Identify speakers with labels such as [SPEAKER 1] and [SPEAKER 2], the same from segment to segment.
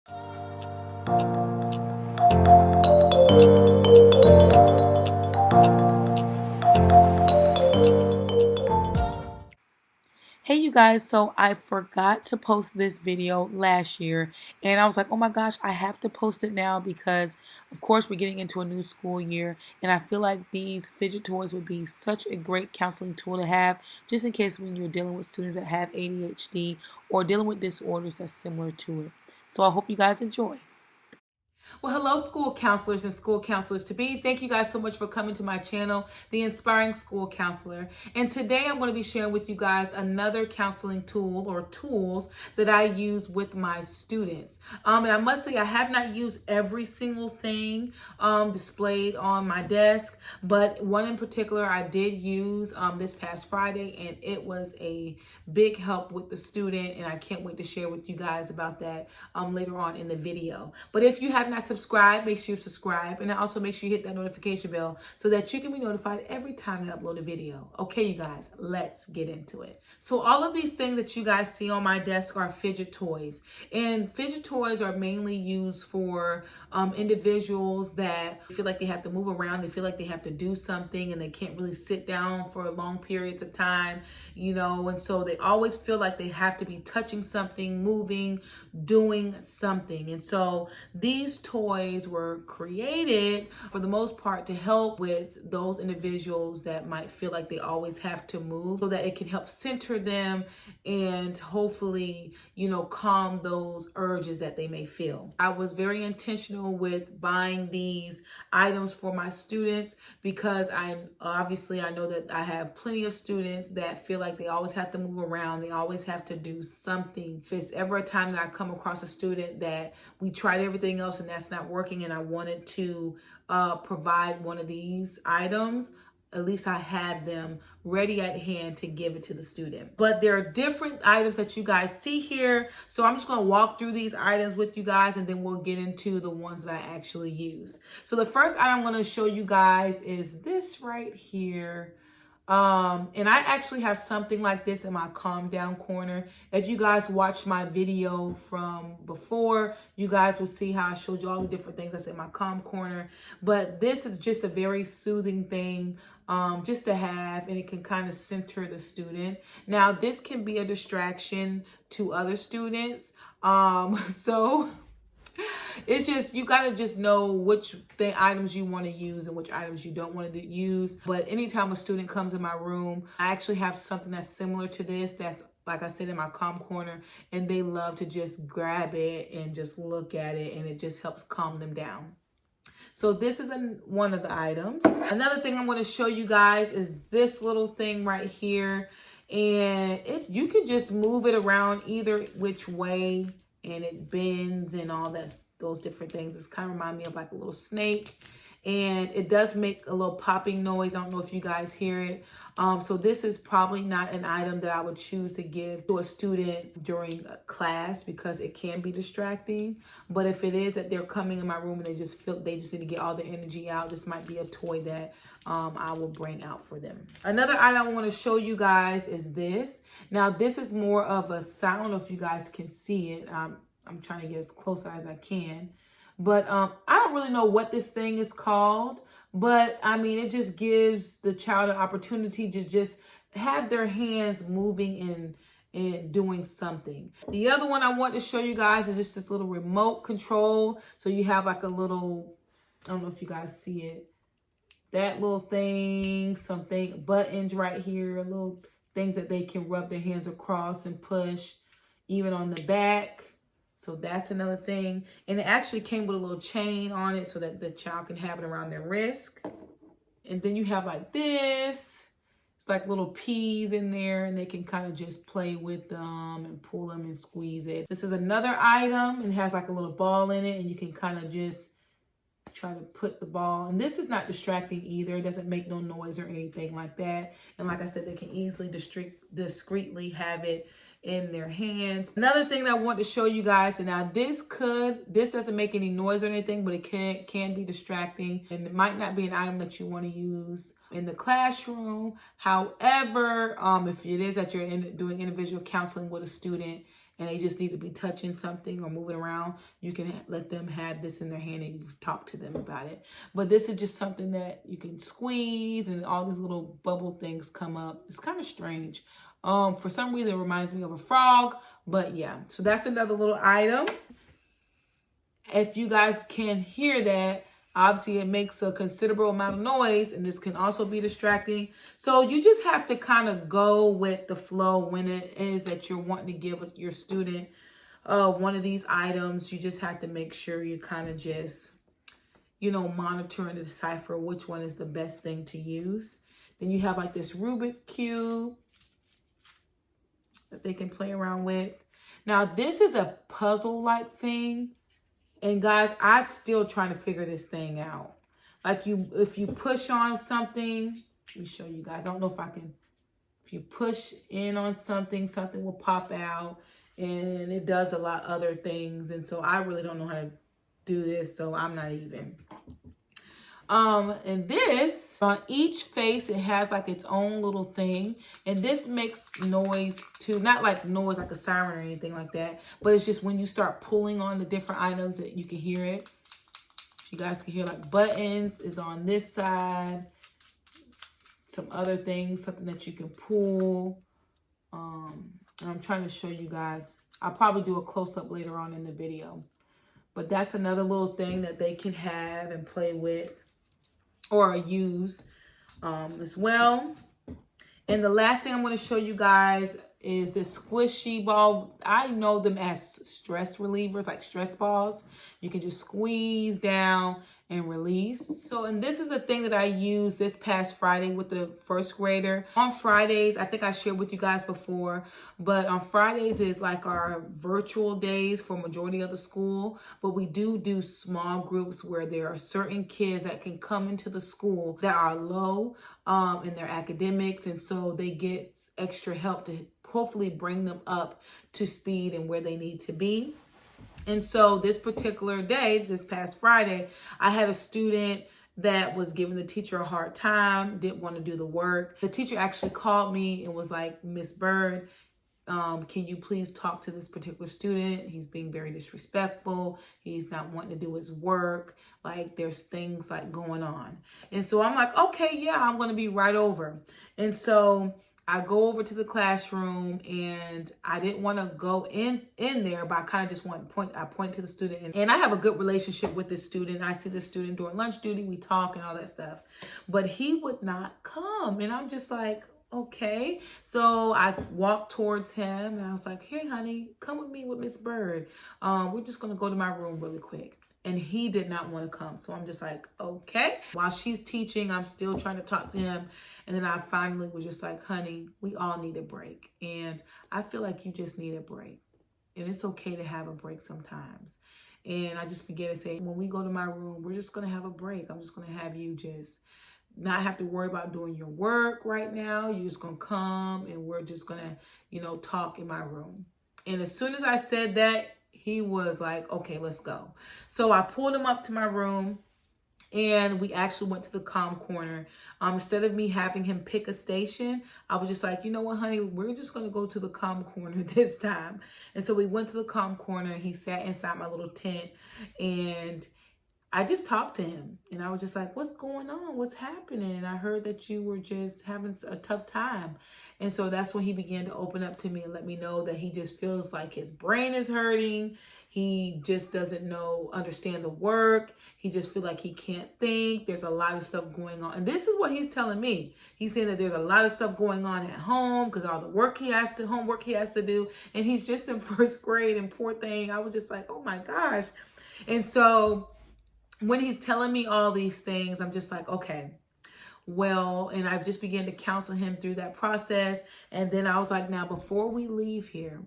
[SPEAKER 1] Hey you guys, so I forgot to post this video last year and I was like, oh my gosh, I have to post it now because of course we're getting into a new school year and I feel like these fidget toys would be such a great counseling tool to have just in case when you're dealing with students that have ADHD or dealing with disorders that's similar to it. So I hope you guys enjoy. Well, hello, school counselors and school counselors to be. Thank you guys so much for coming to my channel, The Inspiring School Counselor. And today I'm going to be sharing with you guys another counseling tool or tools that I use with my students. And I must say I have not used every single thing displayed on my desk, but one in particular I did use this past Friday, and it was a big help with the student, and I can't wait to share with you guys about that later on in the video. But if you have not subscribed, make sure you subscribe, and also make sure you hit that notification bell so that you can be notified every time I upload a video. Okay, you guys, let's get into it. So all of these things that you guys see on my desk are fidget toys, and fidget toys are mainly used for individuals that feel like they have to move around, they feel like they have to do something, and they can't really sit down for long periods of time, you know, and so they always feel like they have to be touching something, moving, doing something. And so these toys were created for the most part to help with those individuals that might feel like they always have to move, so that it can help center them and hopefully, you know, calm those urges that they may feel. I was very intentional with buying these items for my students because I know that I have plenty of students that feel like they always have to move around, they always have to do something. If it's ever a time that I come across a student that we tried everything else and that's not working, and I wanted to provide one of these items, at least I had them ready at hand to give it to the student. But there are different items that you guys see here. So I'm just going to walk through these items with you guys, and then we'll get into the ones that I actually use. So the first item I'm going to show you guys is this right here. And I actually have something like this in my calm down corner. If you guys watched my video from before, you guys will see how I showed you all the different things that's in my calm corner. But this is just a very soothing thing just to have, and it can kind of center the student. Now, this can be a distraction to other students. So it's just, you gotta just know which items you want to use and which items you don't want to use. But anytime a student comes in my room, I actually have something that's similar to this, that's like I said, in my calm corner, and they love to just grab it and just look at it, and it just helps calm them down. So this is one of the items. Another thing I'm going to show you guys is this little thing right here, and you can just move it around either which way, and it bends and all that, those different things. It's kind of remind me of like a little snake, and it does make a little popping noise. I don't know if you guys hear it. So this is probably not an item that I would choose to give to a student during a class because it can be distracting. But if it is that they're coming in my room and they just need to get all their energy out, this might be a toy that I will bring out for them. Another item I want to show you guys is this. Now this is more of a sound. I don't know if you guys can see it. I'm trying to get as close as I can. But I don't really know what this thing is called. But I mean, it just gives the child an opportunity to just have their hands moving and doing something. The other one I want to show you guys is just this little remote control. So you have like a little, I don't know if you guys see it, that little thing, something, buttons right here, little things that they can rub their hands across and push, even on the back. So that's another thing. And it actually came with a little chain on it so that the child can have it around their wrist. And then you have like this. It's like little peas in there, and they can kind of just play with them and pull them and squeeze it. This is another item, and it has like a little ball in it, and you can kind of just try to put the ball. And this is not distracting either. It doesn't make no noise or anything like that. And like I said, they can easily discreetly have it in their hands. Another thing that I want to show you guys, and now this doesn't make any noise or anything, but it can be distracting, and it might not be an item that you want to use in the classroom. However, if it is that you're doing individual counseling with a student and they just need to be touching something or moving around, you can let them have this in their hand and you can talk to them about it. But this is just something that you can squeeze and all these little bubble things come up. It's kind of strange. For some reason, it reminds me of a frog, but yeah. So that's another little item. If you guys can hear that, obviously it makes a considerable amount of noise, and this can also be distracting. So you just have to kind of go with the flow when it is that you're wanting to give your student one of these items. You just have to make sure you kind of just, monitor and decipher which one is the best thing to use. Then you have like this Rubik's Cube that they can play around with. Now, this is a puzzle-like thing. And guys, I'm still trying to figure this thing out. Like if you push on something, let me show you guys. I don't know if I can. If you push in on something, something will pop out, and it does a lot of other things. And so I really don't know how to do this, so I'm not even. And this, on each face, it has like its own little thing. And this makes noise too. Not like noise like a siren or anything like that. But it's just when you start pulling on the different items that you can hear it. If you guys can hear, like buttons is on this side. Some other things, something that you can pull. And I'm trying to show you guys. I'll probably do a close-up later on in the video. But that's another little thing that they can have and play with or use as well. And the last thing I'm going to show you guys is this squishy ball. I know them as stress relievers, like stress balls. You can just squeeze down and release. So, and this is the thing that I used this past Friday with the first grader. On Fridays, I think I shared with you guys before, but on Fridays is like our virtual days for majority of the school. But we do small groups where there are certain kids that can come into the school that are low in their academics. And so they get extra help to hopefully bring them up to speed and where they need to be. And so this particular day, this past Friday, I had a student that was giving the teacher a hard time, didn't want to do the work. The teacher actually called me and was like, Miss Bird, can you please talk to this particular student? He's being very disrespectful. He's not wanting to do his work. Like there's things like going on. And so I'm like, okay, yeah, I'm going to be right over. And so I go over to the classroom, and I didn't want to go in there, but I kind of just want to point. I point to the student, and I have a good relationship with this student. I see this student during lunch duty. We talk and all that stuff, but he would not come. And I'm just like, okay. So I walked towards him, and I was like, hey, honey, come with me with Miss Bird. We're just going to go to my room really quick. And he did not want to come. So I'm just like, okay. While she's teaching, I'm still trying to talk to him. And then I finally was just like, honey, we all need a break. And I feel like you just need a break. And it's okay to have a break sometimes. And I just began to say, when we go to my room, we're just going to have a break. I'm just going to have you just not have to worry about doing your work right now. You're just going to come, and we're just going to, talk in my room. And as soon as I said that, he was like, okay, let's go. So I pulled him up to my room, and we actually went to the calm corner. Instead of me having him pick a station, I was just like, you know what, honey, we're just going to go to the calm corner this time. And so we went to the calm corner. He sat inside my little tent, and I just talked to him. And I was just like, what's going on? What's happening? And I heard that you were just having a tough time. And so that's when he began to open up to me and let me know that he just feels like his brain is hurting. He just doesn't understand the work. He just feels like he can't think. There's a lot of stuff going on. And this is what he's telling me. He's saying that there's a lot of stuff going on at home because all the homework he has to do. And he's just in first grade, and poor thing. I was just like, oh my gosh. And so when he's telling me all these things, I'm just like, okay. Well, and I've just began to counsel him through that process. And then I was like, now, before we leave here,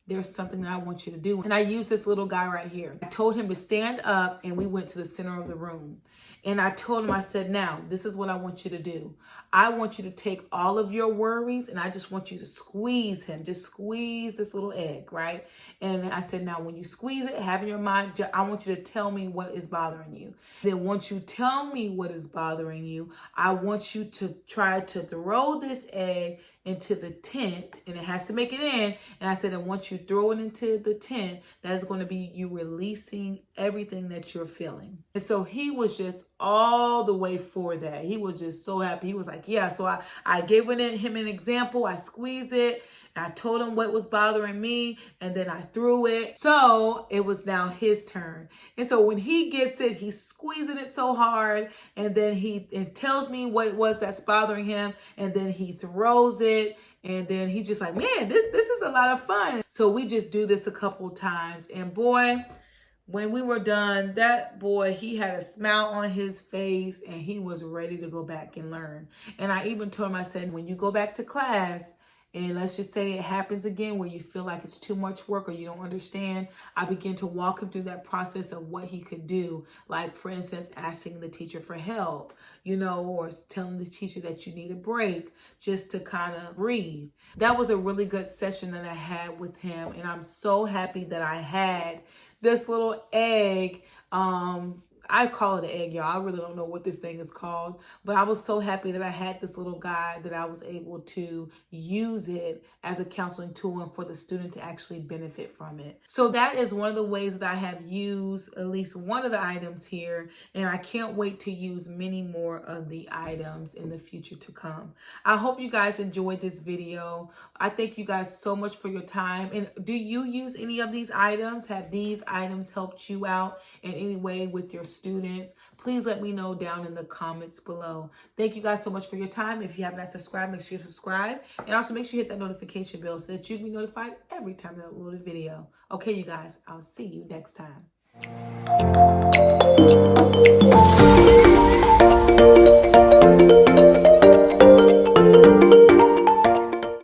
[SPEAKER 1] there's something that I want you to do. And I used this little guy right here. I told him to stand up, and we went to the center of the room. And I told him, I said, now, this is what I want you to do. I want you to take all of your worries, and I just want you to squeeze him. Just squeeze this little egg, right? And I said, now, when you squeeze it, have in your mind, I want you to tell me what is bothering you. Then once you tell me what is bothering you, I want you to try to throw this egg into the tent, and it has to make it in. And I said, and once you throw it into the tent, that is going to be you releasing everything that you're feeling. And so he was just all the way for that. He was just so happy. He was like, yeah. So I gave him an example. I squeezed it. I told him what was bothering me, and then I threw it. So it was now his turn. And so when he gets it, he's squeezing it so hard, and then he tells me what it was that's bothering him, and then he throws it, and then he just like, man, this is a lot of fun. So we just do this a couple times, and boy, when we were done, that boy, he had a smile on his face, and he was ready to go back and learn. And I even told him, I said, when you go back to class, and let's just say it happens again where you feel like it's too much work or you don't understand, I begin to walk him through that process of what he could do. Like, for instance, asking the teacher for help, or telling the teacher that you need a break just to kind of breathe. That was a really good session that I had with him. And I'm so happy that I had this little egg. I call it an egg, y'all. I really don't know what this thing is called, but I was so happy that I had this little guy that I was able to use it as a counseling tool and for the student to actually benefit from it. So that is one of the ways that I have used at least one of the items here, and I can't wait to use many more of the items in the future to come. I hope you guys enjoyed this video. I thank you guys so much for your time. And do you use any of these items? Have these items helped you out in any way with your students? Please let me know down in the comments below. Thank you guys so much for your time. If you have not subscribed, make sure you subscribe. And also make sure you hit that notification bell so that you can be notified every time I upload a video. Okay, you guys, I'll see you next time.